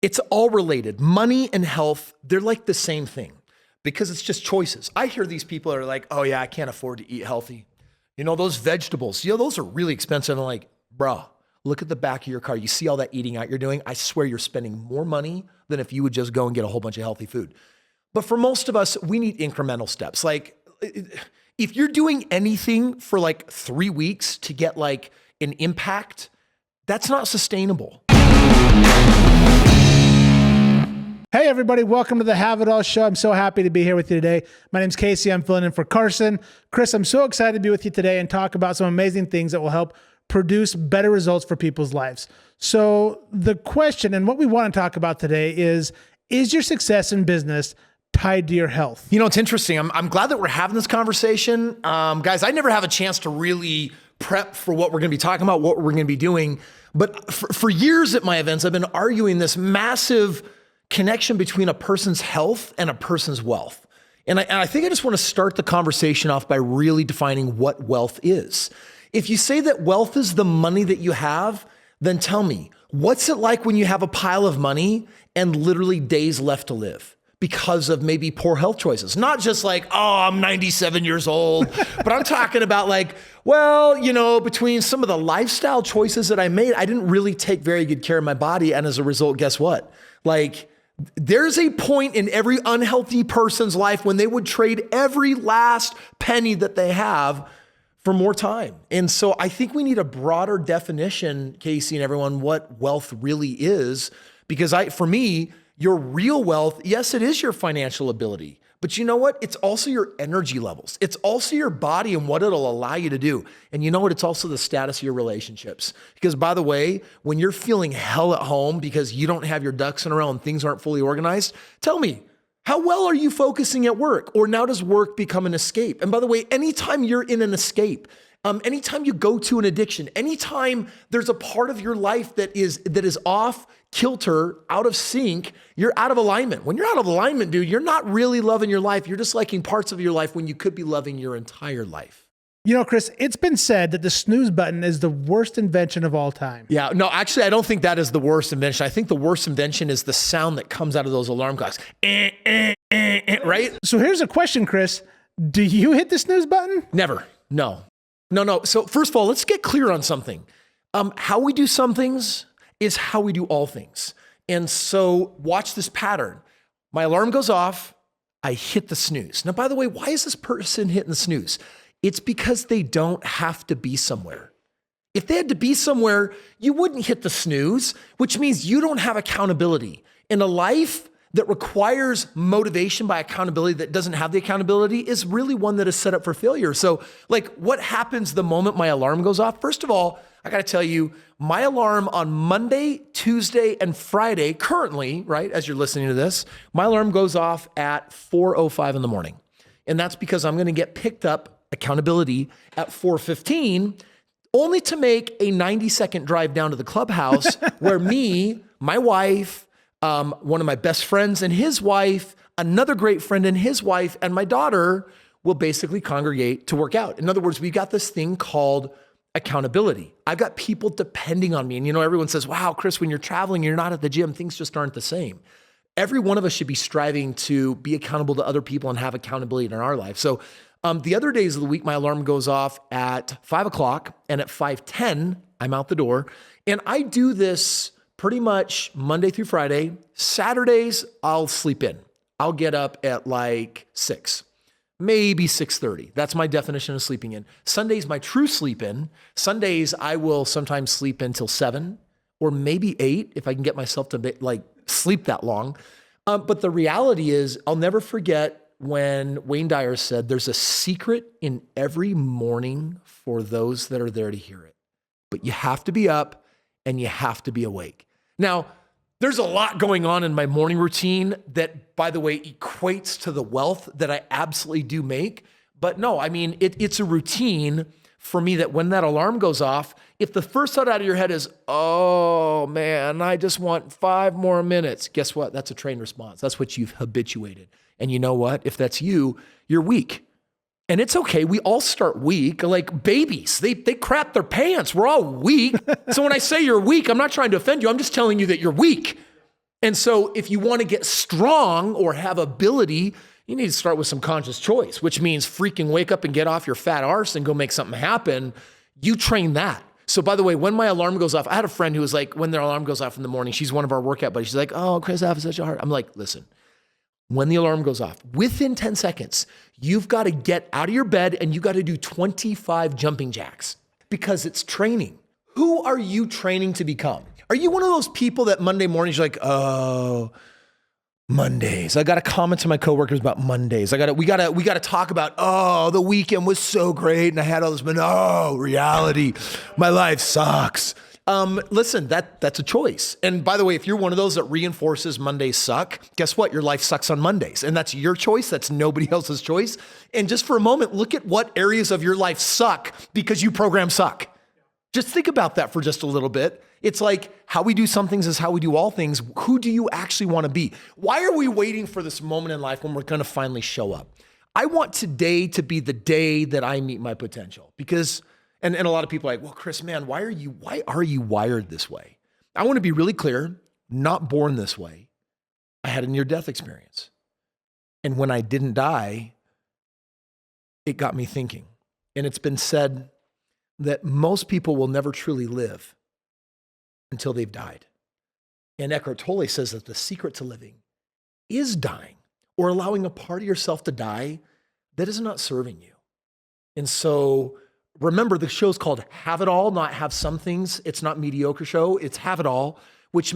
It's all related. Money and health, they're like the same thing because it's just choices. I hear these people that are like, oh yeah, I can't afford to eat healthy. You know, those vegetables, those are really expensive. I'm like, bruh, look at the back of your car. You see all that eating out you're doing? I swear you're spending more money than if you would just go and get a whole bunch of healthy food. But for most of us, we need incremental steps. Like if you're doing anything for like 3 weeks to get like an impact, that's not sustainable. Hey everybody, welcome to the Have It All Show. I'm so happy to be here with you today. My name's Casey. I'm filling in for Carson. Kris, I'm so excited to be with you today and talk about some amazing things that will help produce better results for people's lives. So the question and what we want to talk about today is your success in business tied to your health? You know, it's interesting. I'm glad that we're having this conversation. Guys, I never have a chance to really prep for what we're going to be talking about, what we're going to be doing. But for years at my events, I've been arguing this massive connection between a person's health and a person's wealth. And I think I just want to start the conversation off by really defining what wealth is. If you say that wealth is the money that you have, then tell me, what's it like when you have a pile of money and literally days left to live because of maybe poor health choices? Not just like, oh, I'm 97 years old, but I'm talking about like, well, you know, between some of the lifestyle choices that I made, I didn't really take very good care of my body. And as a result, guess what? Like, there's a point in every unhealthy person's life when they would trade every last penny that they have for more time. And so I think we need a broader definition, Casey and everyone, what wealth really is. Because for me, your real wealth, yes, it is your financial ability. But you know what? It's also your energy levels. It's also your body and what it'll allow you to do. And you know what? It's also the status of your relationships. Because by the way, when you're feeling hell at home because you don't have your ducks in a row and things aren't fully organized, tell me, how well are you focusing at work? Or now does work become an escape? And by the way, anytime you're in an escape, anytime you go to an addiction, anytime there's a part of your life that is off kilter, out of sync, you're out of alignment. When you're out of alignment, dude, you're not really loving your life. You're just liking parts of your life when you could be loving your entire life. You know, Kris, it's been said that the snooze button is the worst invention of all time. Yeah, no, actually, I don't think that is the worst invention. I think the worst invention is the sound that comes out of those alarm clocks. Right? So here's a question, Kris. Do you hit the snooze button? Never. No. So first of all, let's get clear on something. How we do some things is how we do all things. And so watch this pattern. My alarm goes off. I hit the snooze. Now, by the way, why is this person hitting the snooze? It's because they don't have to be somewhere. If they had to be somewhere, you wouldn't hit the snooze, which means you don't have accountability. In a life that requires motivation by accountability that doesn't have the accountability is really one that is set up for failure. So like what happens the moment my alarm goes off? First of all, I got to tell you, my alarm on Monday, Tuesday, and Friday, currently, right, as you're listening to this, my alarm goes off at 4:05 in the morning. And that's because I'm going to get picked up, accountability, at 4:15, only to make a 90-second drive down to the clubhouse where me, my wife, one of my best friends and his wife, another great friend and his wife, and my daughter will basically congregate to work out. In other words, we got this thing called accountability. I've got people depending on me. And you know, everyone says, wow, Kris, when you're traveling, you're not at the gym, things just aren't the same. Every one of us should be striving to be accountable to other people and have accountability in our life. So the other days of the week, my alarm goes off at 5 o'clock and at 5:10, I'm out the door. And I do this pretty much Monday through Friday. Saturdays, I'll sleep in. I'll get up at like 6. Maybe 6:30. That's my definition of sleeping in. Sunday's my true sleep in. Sundays, I will sometimes sleep until 7 or maybe 8 if I can get myself to like sleep that long. But the reality is I'll never forget when Wayne Dyer said, there's a secret in every morning for those that are there to hear it. But you have to be up and you have to be awake. Now, there's a lot going on in my morning routine that, by the way, equates to the wealth that I absolutely do make. But no, I mean, it's a routine for me that when that alarm goes off, if the first thought out of your head is, oh man, I just want 5 more minutes, guess what? That's a trained response. That's what you've habituated. And you know what? If that's you, you're weak. And it's okay. We all start weak, like babies. They crap their pants. We're all weak. So when I say you're weak, I'm not trying to offend you. I'm just telling you that you're weak. And so if you want to get strong or have ability, you need to start with some conscious choice, which means freaking wake up and get off your fat arse and go make something happen. You train that. So by the way, when my alarm goes off, I had a friend who was like, when their alarm goes off in the morning, she's one of our workout buddies. She's like, oh, Kris, I have such a heart. I'm like, listen, when the alarm goes off, within 10 seconds, you've got to get out of your bed and you got to do 25 jumping jacks because it's training. Who are you training to become? Are you one of those people that Monday mornings, you're like, oh, Mondays. I got to comment to my coworkers about Mondays. We got to talk about, oh, the weekend was so great and I had all this, but no, reality, my life sucks. Listen, that's a choice. And by the way, if you're one of those that reinforces Mondays suck, guess what? Your life sucks on Mondays. And that's your choice. That's nobody else's choice. And just for a moment, look at what areas of your life suck because you program suck. Just think about that for just a little bit. It's like how we do some things is how we do all things. Who do you actually want to be? Why are we waiting for this moment in life when we're going to finally show up? I want today to be the day that I meet my potential because, and a lot of people are like, well, Kris, man, why are you wired this way? I want to be really clear, not born this way. I had a near-death experience. And when I didn't die, it got me thinking. And it's been said that most people will never truly live until they've died. And Eckhart Tolle says that the secret to living is dying or allowing a part of yourself to die that is not serving you. And so remember, the show's called Have It All, not Have Some Things. It's not mediocre show. It's Have It All, which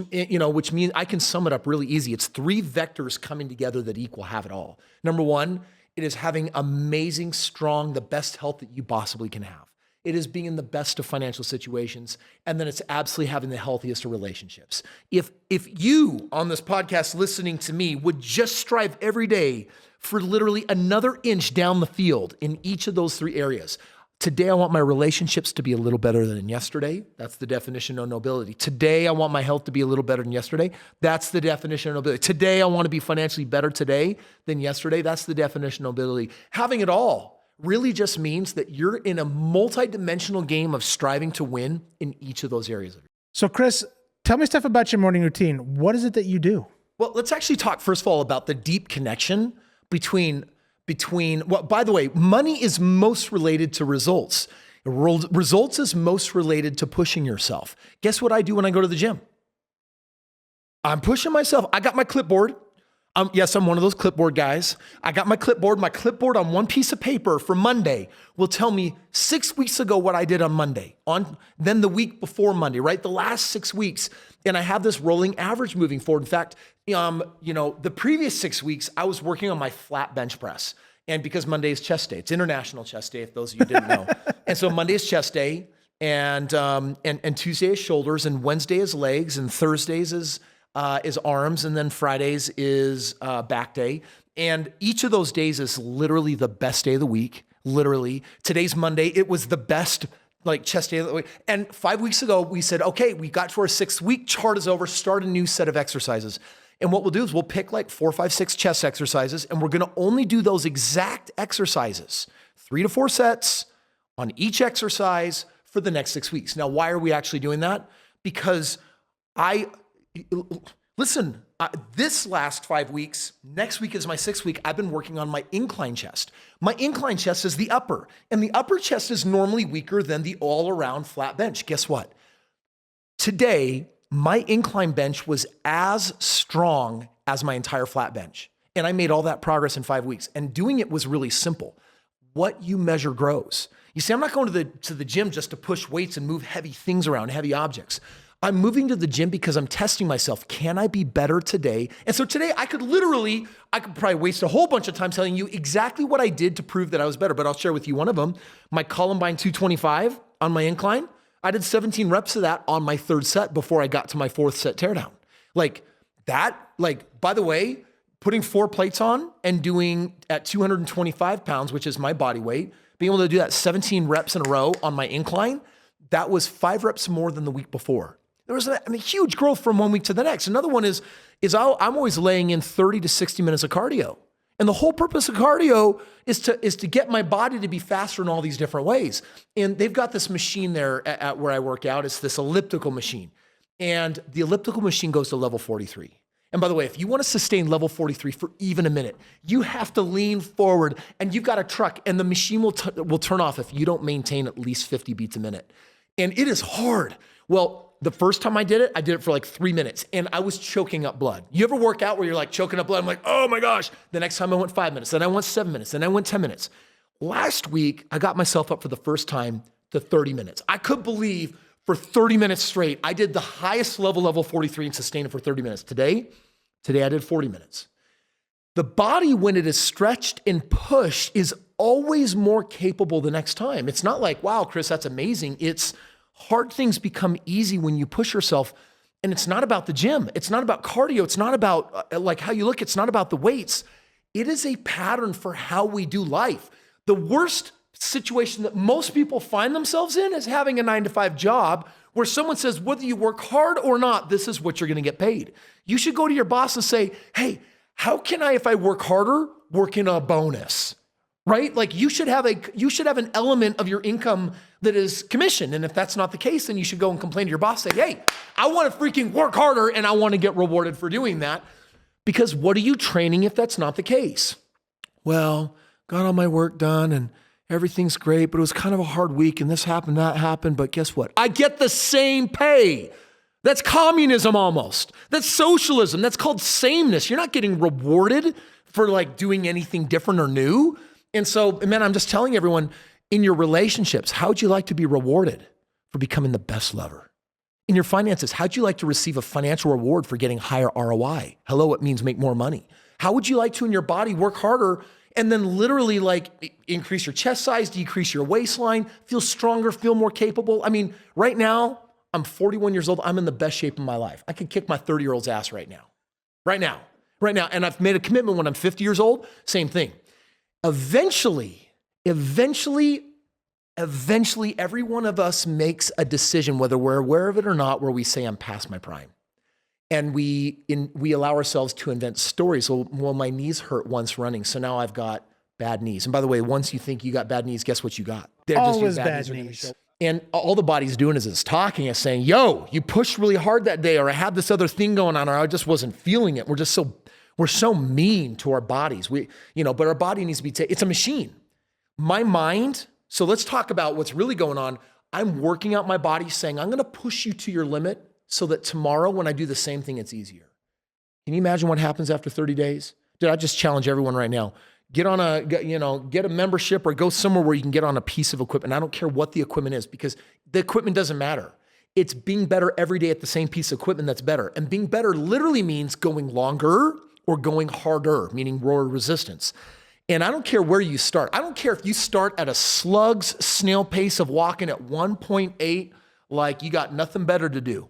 means I can sum it up really easy. It's 3 vectors coming together that equal have it all. Number 1, it is having amazing, strong, the best health that you possibly can have. It is being in the best of financial situations. And then it's absolutely having the healthiest of relationships. If you on this podcast listening to me would just strive every day for literally another inch down the field in each of those 3 areas. Today, I want my relationships to be a little better than yesterday. That's the definition of nobility. Today, I want my health to be a little better than yesterday. That's the definition of nobility. Today, I want to be financially better today than yesterday. That's the definition of nobility. Having it all really just means that you're in a multi-dimensional game of striving to win in each of those areas. So Kris, tell me stuff about your morning routine. What is it that you do? Well, let's actually talk first of all about the deep connection between, well, by the way, money is most related to results. Results is most related to pushing yourself. Guess what I do when I go to the gym? I'm pushing myself. I got my clipboard. Yes, I'm one of those clipboard guys. I got my clipboard. My clipboard on one piece of paper for Monday will tell me 6 weeks ago what I did on Monday, then the week before Monday, right? The last 6 weeks. And I have this rolling average moving forward. In fact, the previous 6 weeks, I was working on my flat bench press. And because Monday is chest day, it's International Chest Day, if those of you didn't know. And so Monday is chest day, and Tuesday is shoulders, and Wednesday is legs, and Thursdays is arms, and then Fridays is back day. And each of those days is literally the best day of the week. Literally, today's Monday. It was the best chest day of the week. And 5 weeks ago, we said, okay, we got to our 6-week chart is over. Start a new set of exercises. And what we'll do is we'll pick 4, 5, 6 chest exercises, and we're going to only do those exact exercises, 3 to 4 sets on each exercise for the next 6 weeks. Now, why are we actually doing that? Because this last 5 weeks, next week is my 6th week, I've been working on my incline chest. My incline chest is the upper, and the upper chest is normally weaker than the all-around flat bench. Guess what? Today, my incline bench was as strong as my entire flat bench, and I made all that progress in 5 weeks, and doing it was really simple. What you measure grows. You see, I'm not going to the gym just to push weights and move heavy things around, heavy objects. I'm moving to the gym because I'm testing myself. Can I be better today? And so today I could probably waste a whole bunch of time telling you exactly what I did to prove that I was better, but I'll share with you one of them. My Columbine 225 on my incline, I did 17 reps of that on my 3rd set before I got to my 4th set teardown. By the way, putting 4 plates on and doing at 225 pounds, which is my body weight, being able to do that 17 reps in a row on my incline, that was 5 reps more than the week before. There was a huge growth from one week to the next. Another one is I'm always laying in 30 to 60 minutes of cardio. And the whole purpose of cardio is to get my body to be faster in all these different ways. And they've got this machine there at where I work out. It's this elliptical machine. And the elliptical machine goes to level 43. And by the way, if you want to sustain level 43 for even a minute, you have to lean forward and you've got a truck and the machine will turn off if you don't maintain at least 50 beats a minute. And it is hard. Well, the first time I did it for like 3 minutes and I was choking up blood. You ever work out where you're like choking up blood? I'm like, oh my gosh. The next time I went 5 minutes, then I went 7 minutes, then I went 10 minutes. Last week, I got myself up for the first time to 30 minutes. I could believe for 30 minutes straight, I did the highest level 43 and sustained it for 30 minutes. Today I did 40 minutes. The body, when it is stretched and pushed, is always more capable the next time. It's not like, wow, Kris, that's amazing. It's hard things become easy when you push yourself. And it's not about the gym. It's not about cardio. It's not about like how you look. It's not about the weights. It is a pattern for how we do life. The worst situation that most people find themselves in is having a 9-to-5 job where someone says, whether you work hard or not, this is what you're going to get paid. You should go to your boss and say, hey, how can I, if I work harder, work in a bonus, right? Like you should have an element of your income that is commission. And if that's not the case, then you should go and complain to your boss, say, hey, I want to freaking work harder and I want to get rewarded for doing that. Because what are you training if that's not the case? Well, got all my work done and everything's great, but it was kind of a hard week and this happened, that happened, but guess what? I get the same pay. That's communism almost. That's socialism. That's called sameness. You're not getting rewarded for like doing anything different or new. And so, man, I'm just telling everyone in your relationships, how would you like to be rewarded for becoming the best lover? In your finances, how'd you like to receive a financial reward for getting higher ROI? Hello, it means make more money. How would you like to in your body work harder and then literally like increase your chest size, decrease your waistline, feel stronger, feel more capable? I mean, right now, I'm 41 years old. I'm in the best shape of my life. I could kick my 30-year-old's ass right now. And I've made a commitment when I'm 50 years old, same thing. Eventually, every one of us makes a decision, whether we're aware of it or not, where we say, I'm past my prime. And we allow ourselves to invent stories. Well, my knees hurt once running, so now I've got bad knees. And by the way, once you think you got bad knees, guess what you got? They're always just bad knees. And all the body's doing is it's talking, it's saying, yo, you pushed really hard that day, or I had this other thing going on, or I just wasn't feeling it. We're so mean to our bodies. But our body needs to be, it's a machine. My mind, so let's talk about what's really going on. I'm working out my body saying, I'm going to push you to your limit so that tomorrow when I do the same thing, it's easier. Can you imagine what happens after 30 days? Dude, I just challenge everyone right now. Get a membership or go somewhere where you can get on a piece of equipment. I don't care what the equipment is because the equipment doesn't matter. It's being better every day at the same piece of equipment that's better. And being better literally means going longer or going harder, meaning lower resistance. And I don't care where you start. I don't care if you start at a slug's snail pace of walking at 1.8, like you got nothing better to do.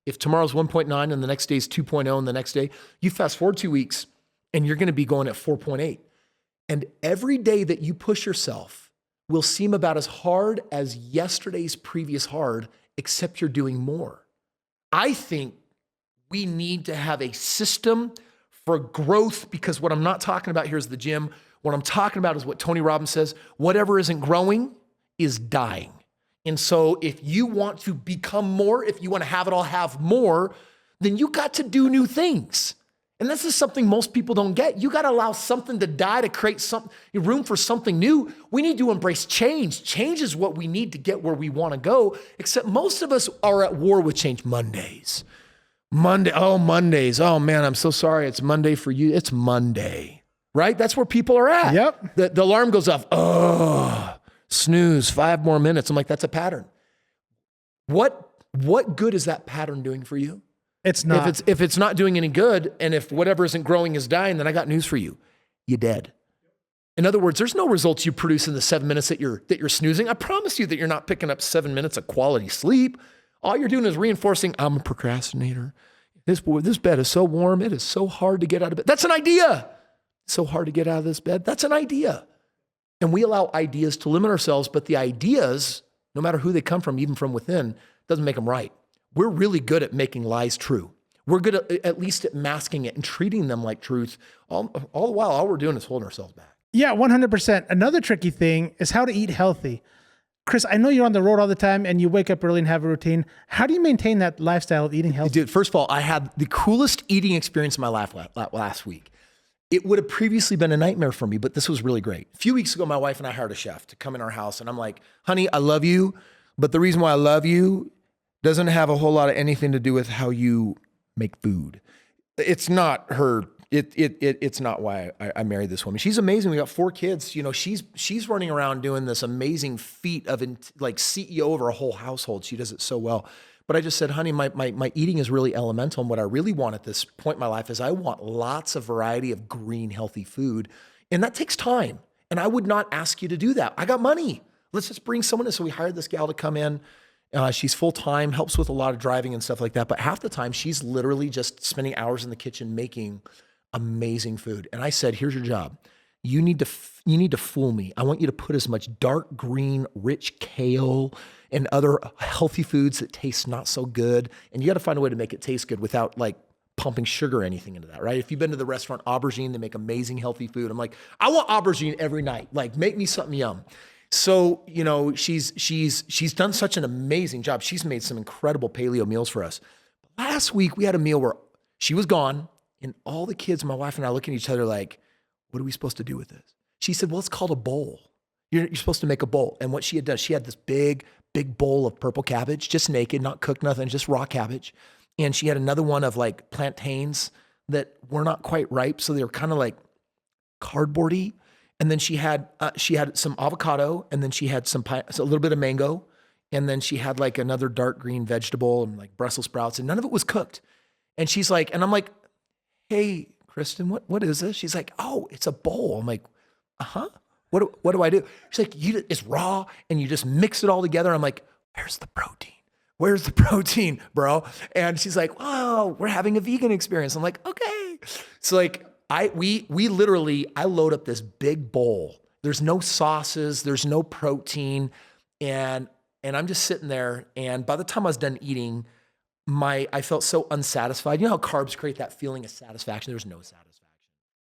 If tomorrow's 1.9 and the next day is 2.0 and the next day, you fast forward 2 weeks and you're going to be going at 4.8. And every day that you push yourself will seem about as hard as yesterday's previous hard, except you're doing more. I think we need to have a system for growth because what I'm not talking about here is the gym. What I'm talking about is what Tony Robbins says, whatever isn't growing is dying. And so if you want to become more, if you want to have it all, have more, then you got to do new things. And this is something most people don't get. You got to allow something to die to create room for something new. We need to embrace change. Change is what we need to get where we want to go, except most of us are at war with change. Mondays. Mondays. Oh man, I'm so sorry. It's Monday for you. It's Monday, right? That's where people are at. Yep. The alarm goes off. Oh, snooze, 5 more minutes. I'm like, that's a pattern. What good is that pattern doing for you? It's not. If it's not doing any good, and if whatever isn't growing is dying, then I got news for you. You're dead. In other words, there's no results you produce in the 7 minutes that you're snoozing. I promise you that you're not picking up 7 minutes of quality sleep. All you're doing is reinforcing, I'm a procrastinator. This bed is so warm. It is so hard to get out of bed. That's an idea. So hard to get out of this bed. That's an idea. And we allow ideas to limit ourselves, but the ideas, no matter who they come from, even from within, doesn't make them right. We're really good at making lies true. We're good at least at masking it and treating them like truth. All the while, all we're doing is holding ourselves back. Yeah, 100%. Another tricky thing is how to eat healthy. Kris, I know you're on the road all the time and you wake up early and have a routine. How do you maintain that lifestyle of eating healthy? Dude, first of all, I had the coolest eating experience of my life last week. It would have previously been a nightmare for me, but this was really great. A few weeks ago, my wife and I hired a chef to come in our house, and I'm like, honey, I love you, but the reason why I love you doesn't have a whole lot of anything to do with how you make food. It's not her. It's not why I married this woman. She's amazing. We got 4 kids. You know, she's running around doing this amazing feat of like CEO over a whole household. She does it so well. But I just said, honey, my eating is really elemental. And what I really want at this point in my life is I want lots of variety of green, healthy food. And that takes time. And I would not ask you to do that. I got money. Let's just bring someone in. So we hired this gal to come in. She's full-time, helps with a lot of driving and stuff like that. But half the time she's literally just spending hours in the kitchen making amazing food. And I said, here's your job. You need to fool me. I want you to put as much dark green, rich kale and other healthy foods that taste not so good. And you got to find a way to make it taste good without like pumping sugar or anything into that, right? If you've been to the restaurant Aubergine, they make amazing healthy food. I'm like, I want aubergine every night. Like, make me something yum. So, you know, she's done such an amazing job. She's made some incredible paleo meals for us. Last week we had a meal where she was gone and all the kids, my wife and I, looking at each other like, what are we supposed to do with this? She said, well, it's called a bowl. You're supposed to make a bowl. And what she had done, she had this big bowl of purple cabbage, just naked, not cooked, nothing, just raw cabbage. And she had another one of like plantains that were not quite ripe. So they were kind of like cardboardy. And then she had some avocado, and then she had a little bit of mango. And then she had like another dark green vegetable and like Brussels sprouts, and none of it was cooked. And she's like, and I'm like, hey, Kristen, what is this? She's like, oh, it's a bowl. I'm like, uh-huh. What do I do? She's like, it's raw and you just mix it all together. I'm like, where's the protein? Where's the protein, bro? And she's like, wow, we're having a vegan experience. I'm like, okay. So like we literally, I load up this big bowl. There's no sauces, there's no protein. And I'm just sitting there. And by the time I was done eating, I felt so unsatisfied. You know how carbs create that feeling of satisfaction? There's no satisfaction.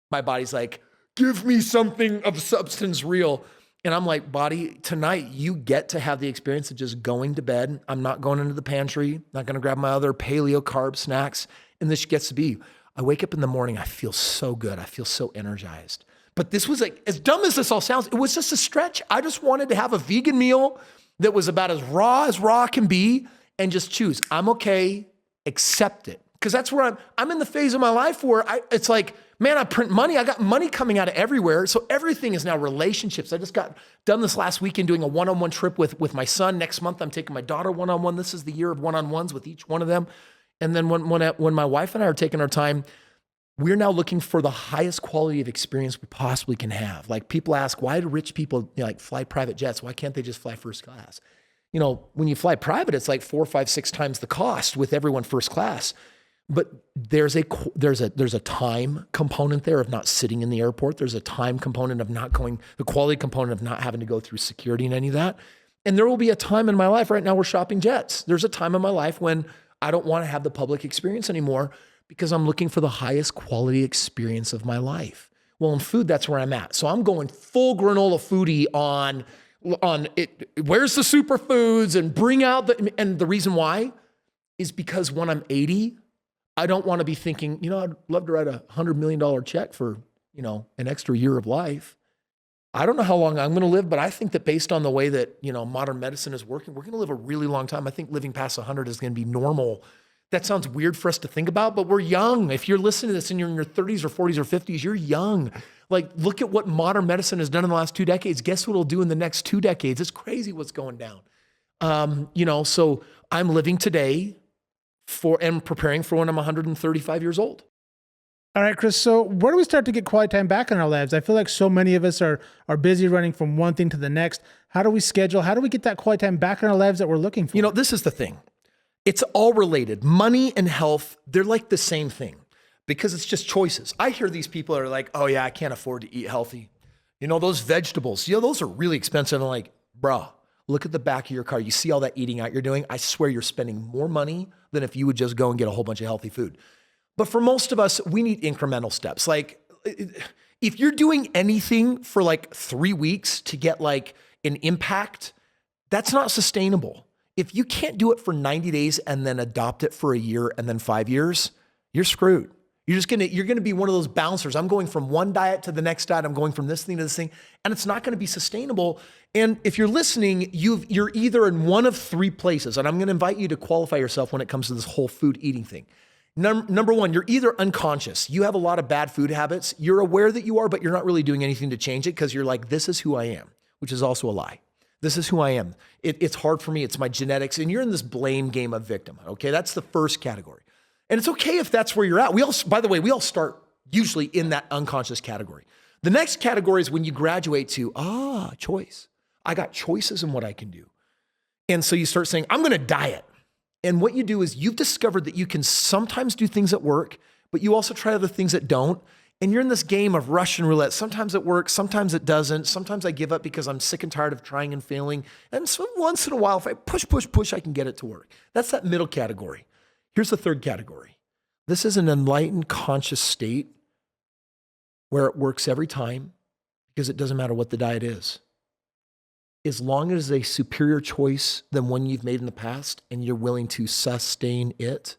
My body's like, give me something of substance real. And I'm like, body, tonight you get to have the experience of just going to bed. I'm not going into the pantry, not going to grab my other paleo carb snacks. And this gets to be, I wake up in the morning, I feel so good. I feel so energized. But this was like, as dumb as this all sounds, it was just a stretch. I just wanted to have a vegan meal that was about as raw can be and just choose. I'm okay, accept it. Because that's where I'm in the phase of my life where it's like, man, I print money. I got money coming out of everywhere. So everything is now relationships. I just got done this last weekend doing a one-on-one trip with my son. Next month, I'm taking my daughter one-on-one. This is the year of one-on-ones with each one of them. And then when my wife and I are taking our time, we're now looking for the highest quality of experience we possibly can have. Like people ask, why do rich people like fly private jets? Why can't they just fly first class? You know, when you fly private, it's like 4, 5, 6 times the cost with everyone first class. But there's a time component there of not sitting in the airport. There's a time component of not going, the quality component of not having to go through security and any of that. And there will be a time in my life, right now we're shopping jets. There's a time in my life when I don't want to have the public experience anymore because I'm looking for the highest quality experience of my life. Well, in food, that's where I'm at. So I'm going full granola foodie on it. Where's the superfoods and bring out and the reason why is because when I'm 80, I don't want to be thinking, you know, I'd love to write a $100 million check for, you know, an extra year of life. I don't know how long I'm going to live, but I think that based on the way that, you know, modern medicine is working, we're going to live a really long time. I think living past 100 is going to be normal. That sounds weird for us to think about, but we're young. If you're listening to this and you're in your 30s or 40s or 50s, you're young. Like, look at what modern medicine has done in the last 2 decades. Guess what it'll do in the next 2 decades? It's crazy what's going down. You know, so I'm living today and preparing for when I'm 135 years old. All right, Kris. So where do we start to get quiet time back in our lives? I feel like so many of us are busy running from one thing to the next. How do we schedule? How do we get that quiet time back in our lives that we're looking for? You know, this is the thing. It's all related. Money and health, they're like the same thing because it's just choices. I hear these people are like, oh yeah, I can't afford to eat healthy. You know, those vegetables, you know, those are really expensive. I'm like, bruh, look at the back of your car. You see all that eating out you're doing? I swear you're spending more money than if you would just go and get a whole bunch of healthy food. But for most of us, we need incremental steps. Like if you're doing anything for like 3 weeks to get like an impact, That's not sustainable. If you can't do it for 90 days and then adopt it for a year and then 5 years, you're screwed. You're gonna be one of those bouncers. I'm going from one diet to the next diet. I'm going from this thing to this thing, and it's not gonna be sustainable. And if you're listening, you're either in one of three places, and I'm gonna invite you to qualify yourself when it comes to this whole food eating thing. Number one, you're either unconscious. You have a lot of bad food habits. You're aware that you are, but you're not really doing anything to change it because you're like, this is who I am, which is also a lie. This is who I am. It's hard for me. It's my genetics. And you're in this blame game of victim. Okay. That's the first category. And it's okay if that's where you're at. By the way, we all start usually in that unconscious category. The next category is when you graduate to, choice. I got choices in what I can do. And so you start saying, I'm going to diet. And what you do is you've discovered that you can sometimes do things that work, but you also try other things that don't. And you're in this game of Russian roulette. Sometimes it works, sometimes it doesn't. Sometimes I give up because I'm sick and tired of trying and failing. And so once in a while, if I push, I can get it to work. That's that middle category. Here's the third category. This is an enlightened, conscious state where it works every time because it doesn't matter what the diet is. As long as it's a superior choice than one you've made in the past and you're willing to sustain it,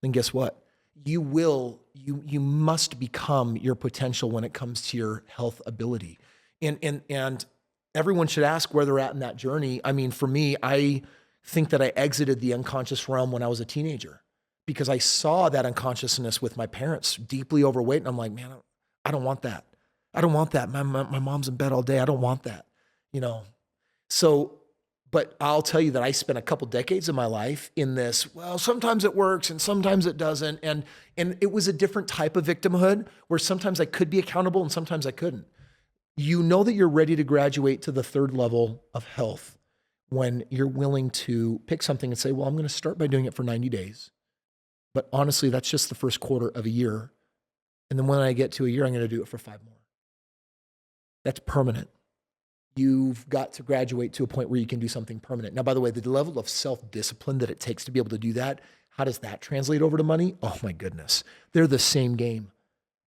then guess what? You must become your potential when it comes to your health ability. And everyone should ask where they're at in that journey. I mean, for me, I think that I exited the unconscious realm when I was a teenager because I saw that unconsciousness with my parents, deeply overweight. And I'm like, man, I don't want that. I don't want that. My mom's in bed all day. I don't want that, So, but I'll tell you that I spent a couple decades of my life in this, well, sometimes it works and sometimes it doesn't. And it was a different type of victimhood where sometimes I could be accountable and sometimes I couldn't. You know that you're ready to graduate to the third level of health when you're willing to pick something and say, well, I'm going to start by doing it for 90 days. But honestly, that's just the first quarter of a year. And then when I get to a year, I'm going to do it for 5 more. That's permanent. You've got to graduate to a point where you can do something permanent. Now, by the way, the level of self-discipline that it takes to be able to do that, how does that translate over to money? Oh my goodness. They're the same game.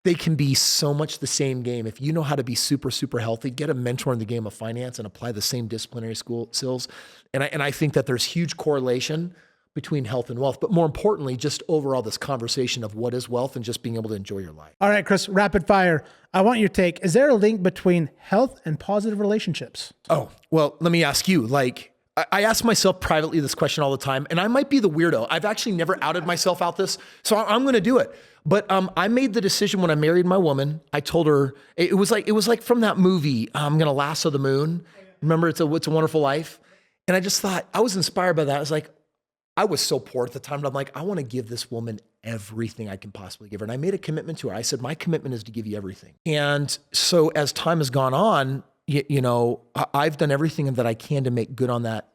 They can be so much the same game. If you know how to be super, super healthy, get a mentor in the game of finance and apply the same disciplinary skills. And I think that there's huge correlation between health and wealth, but more importantly, just overall this conversation of what is wealth and just being able to enjoy your life. All right, Kris, rapid fire. I want your take. Is there a link between health and positive relationships? Oh, well, let me ask you, I ask myself privately this question all the time, and I might be the weirdo. I've actually never outed myself out this, so I'm going to do it. But I made the decision when I married my woman. I told her, it was like from that movie, I'm going to lasso the moon. Remember, It's a Wonderful Life? And I just thought, I was inspired by that. I was like, I was so poor at the time, but I'm like, I want to give this woman everything I can possibly give her. And I made a commitment to her. I said, my commitment is to give you everything. And so as time has gone on, I've done everything that I can to make good on that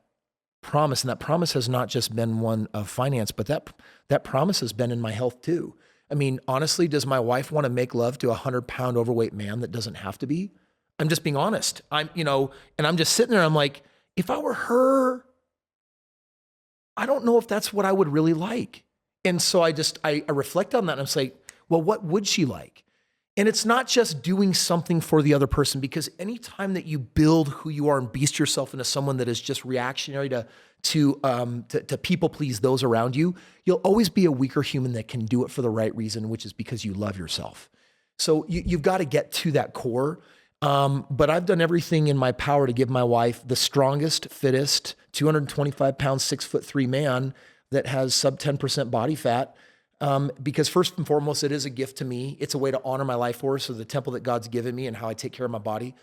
promise. And that promise has not just been one of finance, but that promise has been in my health too. I mean, honestly, does my wife want to make love to a 100-pound overweight man that doesn't have to be? I'm just being honest. And I'm just sitting there. I'm like, if I were her, I don't know if that's what I would really like. And so I reflect on that and I'm like, well, what would she like? And it's not just doing something for the other person, because anytime that you build who you are and beast yourself into someone that is just reactionary to people please those around you, you'll always be a weaker human that can do it for the right reason, which is because you love yourself. So you've got to get to that core. But I've done everything in my power to give my wife the strongest, fittest, 225 pounds, 6'3" man that has sub 10% body fat. Because first and foremost, it is a gift to me. It's a way to honor my life force, or the temple that God's given me and how I take care of my body.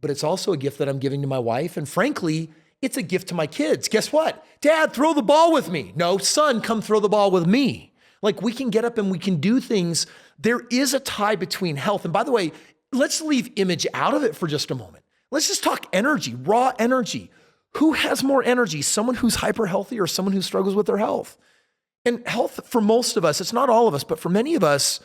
But it's also a gift that I'm giving to my wife. And frankly, it's a gift to my kids. Guess what? Dad, throw the ball with me. No, son, come throw the ball with me. Like, we can get up and we can do things. There is a tie between health. And by the way, let's leave image out of it for just a moment. Let's just talk energy, raw energy. Who has more energy? Someone who's hyper healthy or someone who struggles with their health? And health, for most of us, it's not all of us, but for many of us,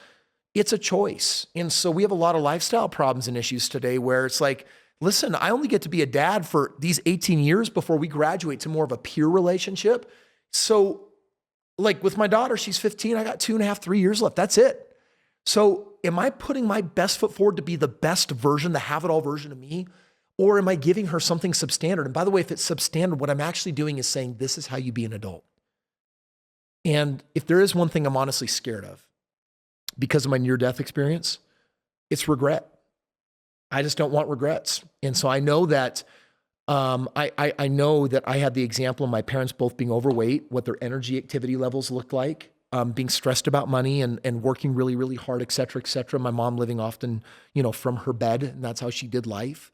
it's a choice. And so we have a lot of lifestyle problems and issues today where it's like, listen, I only get to be a dad for these 18 years before we graduate to more of a peer relationship. So like with my daughter, she's 15, I got 2.5, 3 years left. That's it. So am I putting my best foot forward to be the best version, the have-it-all version of me? Or am I giving her something substandard? And by the way, if it's substandard, what I'm actually doing is saying, this is how you be an adult. And if there is one thing I'm honestly scared of because of my near-death experience, it's regret. I just don't want regrets. And so I know that I know that I had the example of my parents both being overweight, what their energy activity levels looked like, being stressed about money and working really, really hard, et cetera, et cetera. My mom living often, from her bed, and that's how she did life.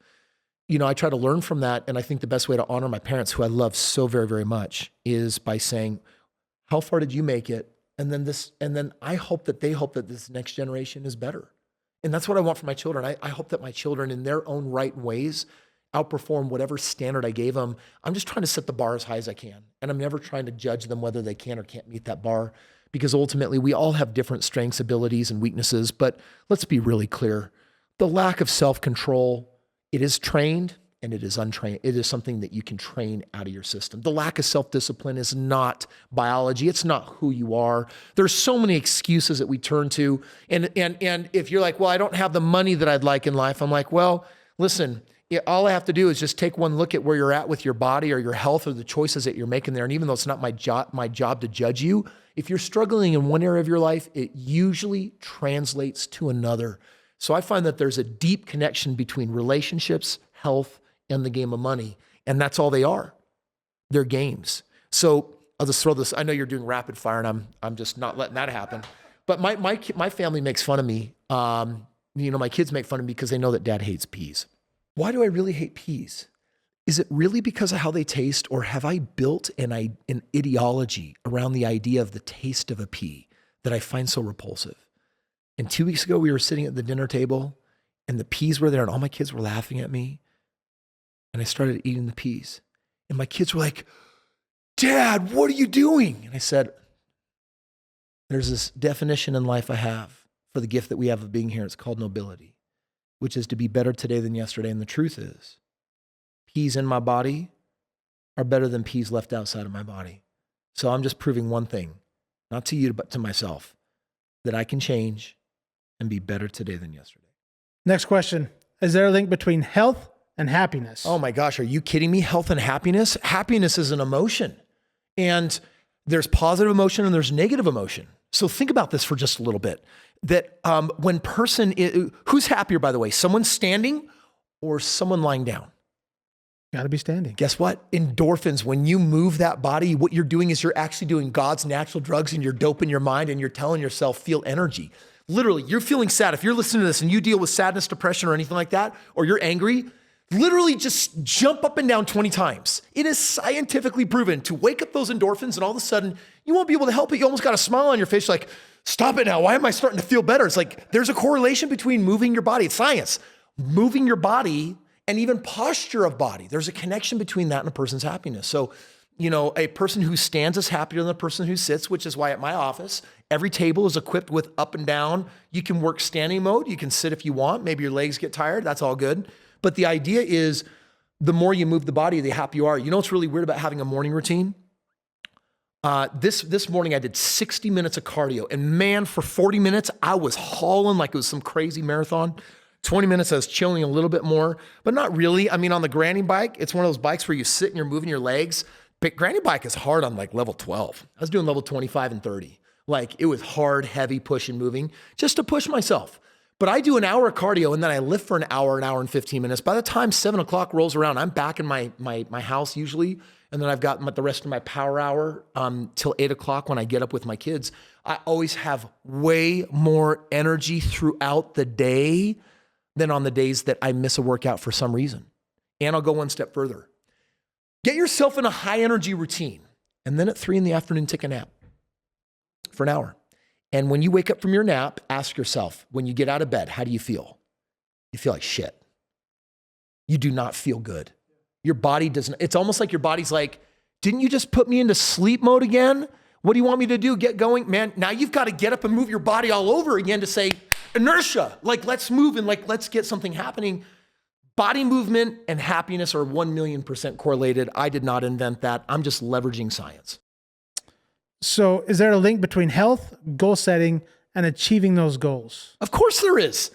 I try to learn from that. And I think the best way to honor my parents, who I love so very, very much, is by saying, how far did you make it? And then I hope that they hope that this next generation is better. And that's what I want for my children. I hope that my children in their own right ways outperform whatever standard I gave them. I'm just trying to set the bar as high as I can. And I'm never trying to judge them whether they can or can't meet that bar, because ultimately we all have different strengths, abilities, and weaknesses. But let's be really clear. The lack of self-control, it is trained and it is untrained. It is something that you can train out of your system. The lack of self-discipline is not biology. It's not who you are. There's so many excuses that we turn to. And if you're like, well, I don't have the money that I'd like in life. I'm like, well, listen, all I have to do is just take one look at where you're at with your body or your health or the choices that you're making there. And even though it's not my job to judge you, if you're struggling in one area of your life, it usually translates to another. So I find that there's a deep connection between relationships, health, and the game of money. And that's all they are. They're games. So I'll just throw this. I know you're doing rapid fire and I'm just not letting that happen. But my family makes fun of me. My kids make fun of me because they know that dad hates peas. Why do I really hate peas? Is it really because of how they taste, or have I built an ideology around the idea of the taste of a pea that I find so repulsive? And 2 weeks ago, we were sitting at the dinner table and the peas were there and all my kids were laughing at me. And I started eating the peas. And my kids were like, Dad, what are you doing? And I said, there's this definition in life I have for the gift that we have of being here. It's called nobility, which is to be better today than yesterday. And the truth is, peas in my body are better than peas left outside of my body. So I'm just proving one thing, not to you, but to myself, that I can change and be better today than yesterday. Next question. Is there a link between health and happiness? Oh my gosh, are you kidding me? Health and happiness? Happiness is an emotion. And there's positive emotion and there's negative emotion. So think about this for just a little bit. That who's happier, by the way, someone standing or someone lying down? Got to be standing. Guess what? Endorphins, when you move that body, what you're doing is you're actually doing God's natural drugs and you're doping your mind and you're telling yourself, feel energy. Literally, you're feeling sad. If you're listening to this and you deal with sadness, depression, or anything like that, or you're angry, literally just jump up and down 20 times. It is scientifically proven to wake up those endorphins, and all of a sudden, you won't be able to help it. You almost got a smile on your face like, stop it now. Why am I starting to feel better? It's like there's a correlation between moving your body. It's science. Moving your body and even posture of body. There's a connection between that and a person's happiness. So, a person who stands is happier than the person who sits, which is why at my office, every table is equipped with up and down. You can work standing mode. You can sit if you want. Maybe your legs get tired. That's all good. But the idea is the more you move the body, the happier you are. You know what's really weird about having a morning routine? This morning I did 60 minutes of cardio, and man, for 40 minutes, I was hauling like it was some crazy marathon. 20 minutes, I was chilling a little bit more, but not really. I mean, on the granny bike, it's one of those bikes where you sit and you're moving your legs. But granny bike is hard on like level 12. I was doing level 25 and 30. Like it was hard, heavy push and moving just to push myself. But I do an hour of cardio and then I lift for an hour and 15 minutes. By the time 7 o'clock rolls around, I'm back in my house usually. And then I've got the rest of my power hour till 8 o'clock when I get up with my kids. I always have way more energy throughout the day than on the days that I miss a workout for some reason. And I'll go one step further. Get yourself in a high energy routine. And then at 3 p.m, take a nap for an hour. And when you wake up from your nap, ask yourself, when you get out of bed, how do you feel? You feel like shit. You do not feel good. Your body doesn't, it's almost like your body's like, didn't you just put me into sleep mode again? What do you want me to do? Get going? Man, now you've got to get up and move your body all over again to say, inertia, like let's move and like let's get something happening. Body movement and happiness are 1,000,000% correlated. I did not invent that. I'm just leveraging science. So is there a link between health, goal setting, and achieving those goals? Of course there is.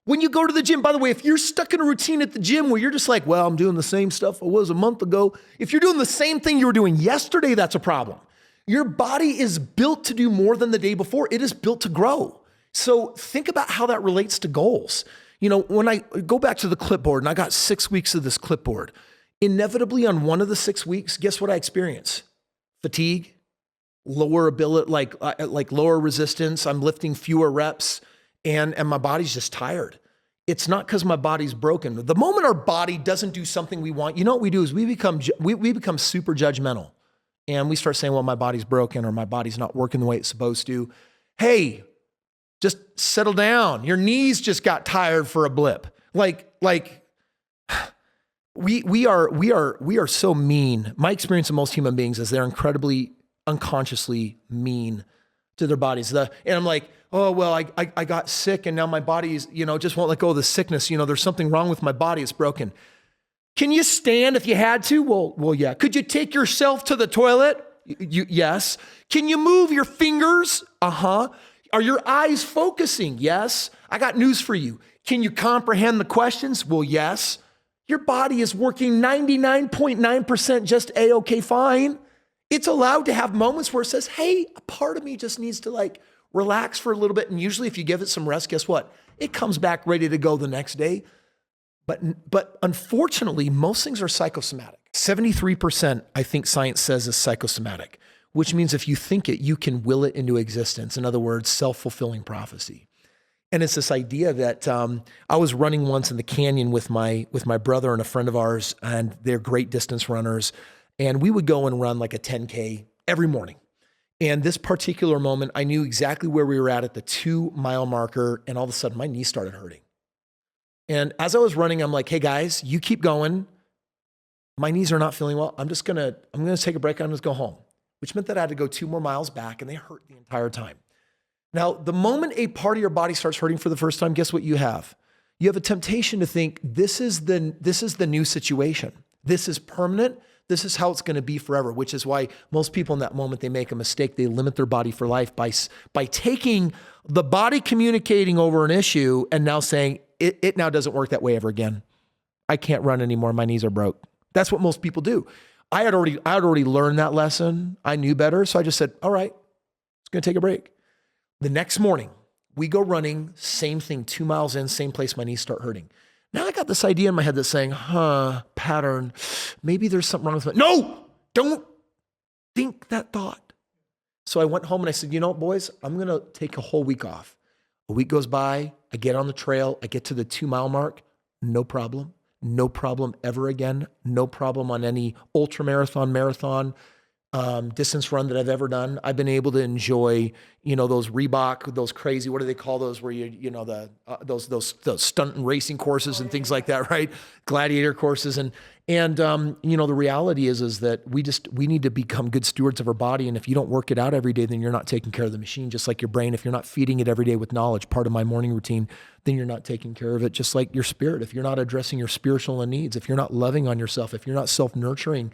When you go to the gym, by the way, if you're stuck in a routine at the gym where you're just like, well, I'm doing the same stuff I was a month ago. If you're doing the same thing you were doing yesterday, that's a problem. Your body is built to do more than the day before. It is built to grow. So think about how that relates to goals. When I go back to the clipboard and I got 6 weeks of this clipboard, inevitably on one of the 6 weeks, guess what I experience? Fatigue, lower ability, like lower resistance. I'm lifting fewer reps. And my body's just tired. It's not because my body's broken. The moment our body doesn't do something we want, what we do is we become super judgmental. And we start saying, well, my body's broken or my body's not working the way it's supposed to. Hey, just settle down. Your knees just got tired for a blip. We are so mean. My experience of most human beings is they're incredibly unconsciously mean to their bodies. And I'm like, oh, well, I got sick and now my body's, just won't let go of the sickness. There's something wrong with my body. It's broken. Can you stand if you had to? Well, yeah. Could you take yourself to the toilet? Yes. Can you move your fingers? Uh-huh. Are your eyes focusing? Yes. I got news for you. Can you comprehend the questions? Well, yes. Your body is working 99.9% just A-okay fine. It's allowed to have moments where it says, hey, a part of me just needs to relax for a little bit. And usually if you give it some rest, guess what? It comes back ready to go the next day. But unfortunately, most things are psychosomatic. 73%, I think science says, is psychosomatic, which means if you think it, you can will it into existence. In other words, self-fulfilling prophecy. And it's this idea that I was running once in the canyon with my brother and a friend of ours, and they're great distance runners. And we would go and run like a 10K every morning. And this particular moment, I knew exactly where we were at the 2-mile marker. And all of a sudden my knee started hurting. And as I was running, I'm like, hey guys, you keep going. My knees are not feeling well. I'm going to take a break. I'm just go home, which meant that I had to go 2 more miles back and they hurt the entire time. Now, the moment a part of your body starts hurting for the first time, guess what you have? You have a temptation to think this is the new situation. This is permanent. This is how it's going to be forever, which is why most people in that moment, they make a mistake. They limit their body for life by taking the body communicating over an issue and now saying it now doesn't work that way ever again. I can't run anymore. My knees are broke. That's what most people do. I had already learned that lesson. I knew better. So I just said, all right, it's going to take a break. The next morning we go running, same thing, 2 miles in, same place, my knees start hurting. Now I got this idea in my head that's saying, pattern, maybe there's something wrong with me. No, don't think that thought. So I went home and I said, boys, I'm going to take a whole week off. A week goes by, I get on the trail, I get to the 2-mile mark, no problem ever again, no problem on any ultra marathon, distance run that I've ever done. I've been able to enjoy, those Reebok, those crazy, what do they call those where those stunt and racing courses and things like that, right? Gladiator courses. And the reality is that we need to become good stewards of our body. And if you don't work it out every day, then you're not taking care of the machine, just like your brain. If you're not feeding it every day with knowledge, part of my morning routine, then you're not taking care of it, just like your spirit. If you're not addressing your spiritual needs, if you're not loving on yourself, if you're not self-nurturing,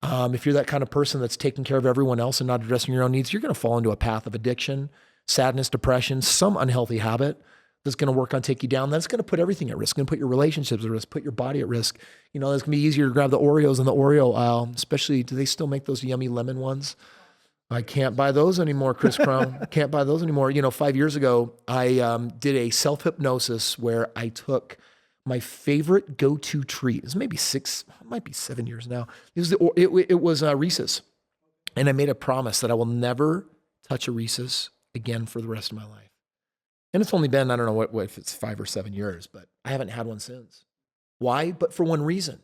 if you're that kind of person that's taking care of everyone else and not addressing your own needs, you're going to fall into a path of addiction, sadness, depression, some unhealthy habit that's going to work on take you down. That's going to put everything at risk. It's going to put your relationships at risk, put your body at risk. It's going to be easier to grab the Oreos in the Oreo aisle, especially, do they still make those yummy lemon ones? I can't buy those anymore, Kris Krohn. Can't buy those anymore. 5 years ago, I did a self-hypnosis where I took my favorite go-to treat. This maybe 6, might be 7 years now. It was Reese's. And I made a promise that I will never touch a Reese's again for the rest of my life. And it's only been, I don't know what if it's 5 or 7 years, but I haven't had one since. Why? But for one reason.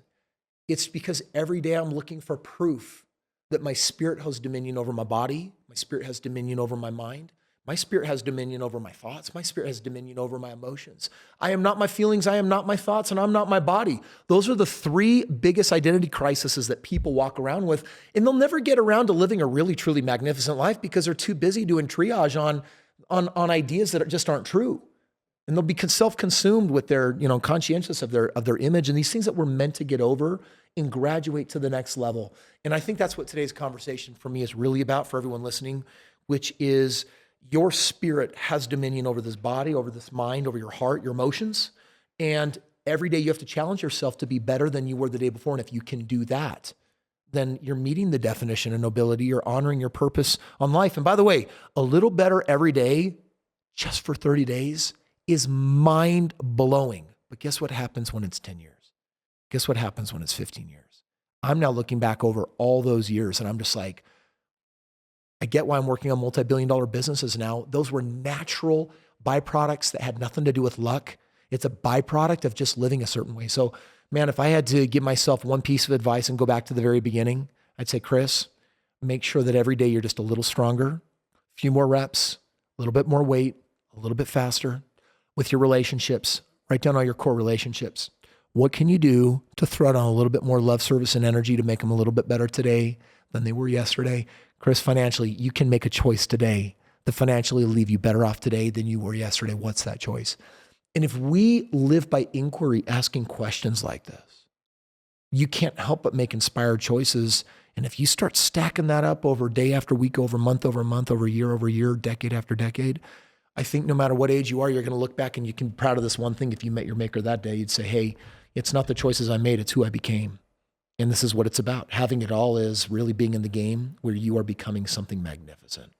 It's because every day I'm looking for proof that my spirit has dominion over my body. My spirit has dominion over my mind. My spirit has dominion over my thoughts. My spirit has dominion over my emotions. I am not my feelings. I am not my thoughts, and I'm not my body. Those are the 3 biggest identity crises that people walk around with, and they'll never get around to living a really, truly magnificent life because they're too busy doing triage on ideas that just aren't true. And they'll be self-consumed with their, conscientious of their image and these things that we're meant to get over and graduate to the next level. And I think that's what today's conversation for me is really about, for everyone listening, which is, your spirit has dominion over this body, over this mind, over your heart, your emotions. And every day you have to challenge yourself to be better than you were the day before. And if you can do that, then you're meeting the definition of nobility. You're honoring your purpose on life. And by the way, a little better every day, just for 30 days, is mind blowing. But guess what happens when it's 10 years? Guess what happens when it's 15 years? I'm now looking back over all those years and I'm just like, I get why I'm working on multi-billion-dollar businesses now. Those were natural byproducts that had nothing to do with luck. It's a byproduct of just living a certain way. So, man, if I had to give myself one piece of advice and go back to the very beginning, I'd say, Kris, make sure that every day you're just a little stronger, a few more reps, a little bit more weight, a little bit faster. With your relationships, write down all your core relationships. What can you do to throw down a little bit more love, service, and energy to make them a little bit better today than they were yesterday? Kris, financially, you can make a choice today that financially will leave you better off today than you were yesterday. What's that choice? And if we live by inquiry, asking questions like this, you can't help but make inspired choices. And if you start stacking that up over day after week, over month, over year, decade after decade, I think no matter what age you are, you're going to look back and you can be proud of this one thing. If you met your maker that day, you'd say, hey, it's not the choices I made, it's who I became. And this is what it's about. Having it all is really being in the game where you are becoming something magnificent.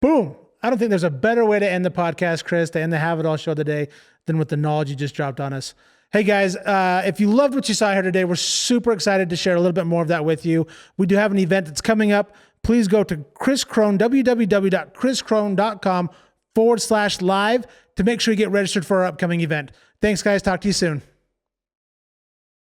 Boom. I don't think there's a better way to end the podcast, Kris, to end the Have It All show today than with the knowledge you just dropped on us. Hey guys, if you loved what you saw here today, we're super excited to share a little bit more of that with you. We do have an event that's coming up. Please go to Kris Krohn, www.kriskrohn.com/live to make sure you get registered for our upcoming event. Thanks guys. Talk to you soon.